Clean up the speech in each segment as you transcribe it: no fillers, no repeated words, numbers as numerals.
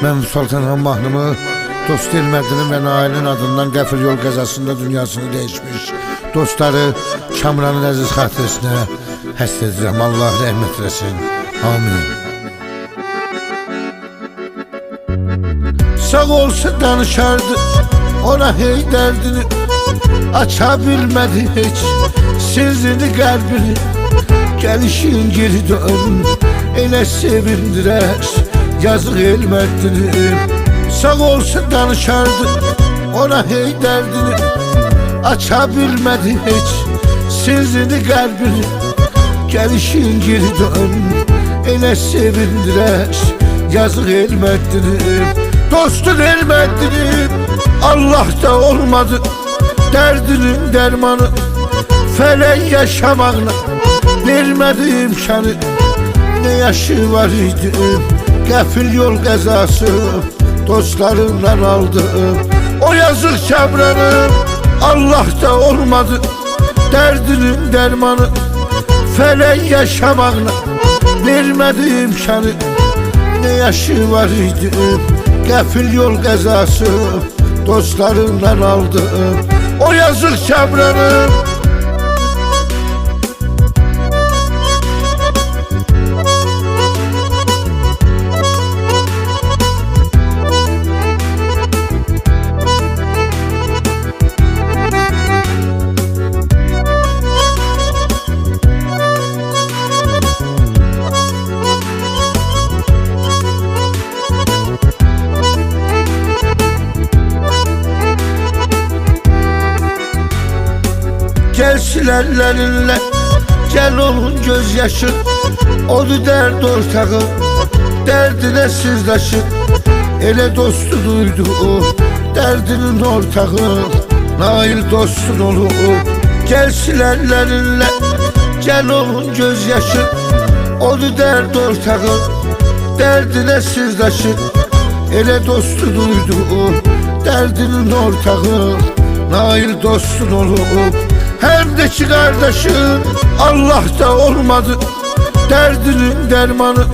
Ben Sultan mahnımı dost Elmədinin ve Nail'in adından qəfil yol qəzasında dünyasını değişmiş dostları Kamranın əziz xatirinə həsr edirəm. Allah rəhmət eləsin. Amin. Sağ olsa danışardı, ona hey derdini aça bilmedi hiç, sirrini kalbini. Gelişin geri dön, elə sevindirər, yazık Elmədini. Sağ olsa danışardı, ona hey derdini aça bilmedi hiç, sirrini kalbini. Gelişin geri dön, elə sevindirər, yazık Elmədini. Dostun Elmədini, Allah da olmadı, derdinin dermanı. Felek yaşamağına vermedi imkanı. Ne yaşı var idi, qəfil yol qəzası dostlarından aldım. O yazık Kamranım, Allah da olmadı, derdinin dermanı. Felek yaşamağına vermedi imkanı. Ne yaşı var idi, qəfil yol qəzası dostlarından aldım. O yazık Kamranım. Gel silerlerinle, gel olun gözyaşın. Odu derd ortağı, derdine sizdaşın. Ele dostu duydu o, derdinin ortağı. Nail dostun olur. Gel silerlerinle, gel olun gözyaşın. Odu derd ortağı, derdine sizdaşın. Ele dostu duydu o, derdinin ortağı. Nail dostun olur. Hem de ki kardeşim, Allah da olmadı, derdinin dermanı.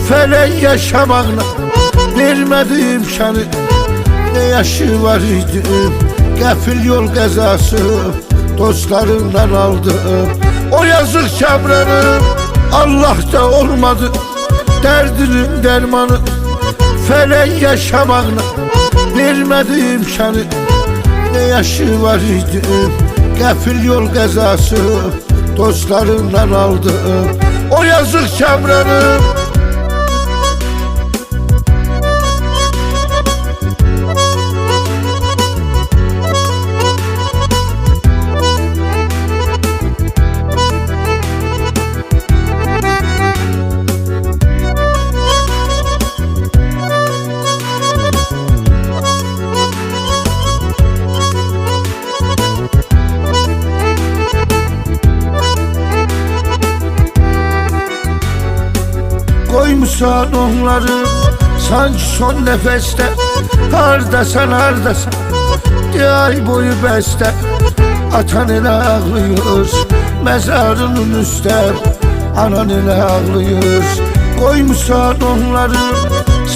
Felek yaşamağına vermedi imkanı. Ne yaşı var idi, qəfil yol qəzası dostlarından aldım. O yazık Kamranım, Allah da olmadı, derdinin dermanı. Felek yaşamağına vermedi imkanı. Ne yaşı var idi, qəfil yol qəzası dostlarından aldım. O yazık Kamranım. Koymuşsan onları sanki son nefeste. Hardasan hardasan diye ay boyu beste. Atan ile ağlıyor mezarının üstte, anan ile ağlıyor. Koymuşsan onları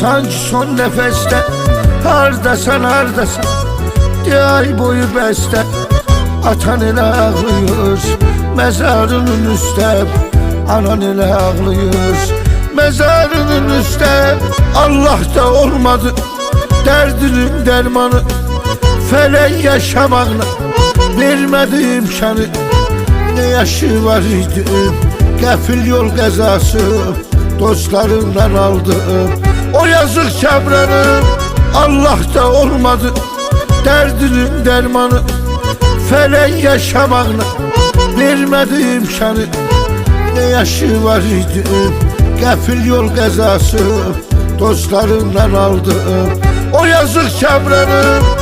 sanki son nefeste. Hardasan hardasan diye ay boyu beste. Atan ile ağlıyor mezarının üstte, anan ile ağlıyor. Mezarının üstte, Allah da olmadı, derdinin dermanı. Felek yaşamağına vermedi imkanı. Ne yaşı var idi, qəfil yol qəzası dostlarından aldım. O yazık Kamranım, Allah da olmadı, derdinin dermanı. Felek yaşamağına vermedi imkanı. Ne yaşı var idi, qəfil yol qəzası dostlarından aldım. O yazık Kamranım.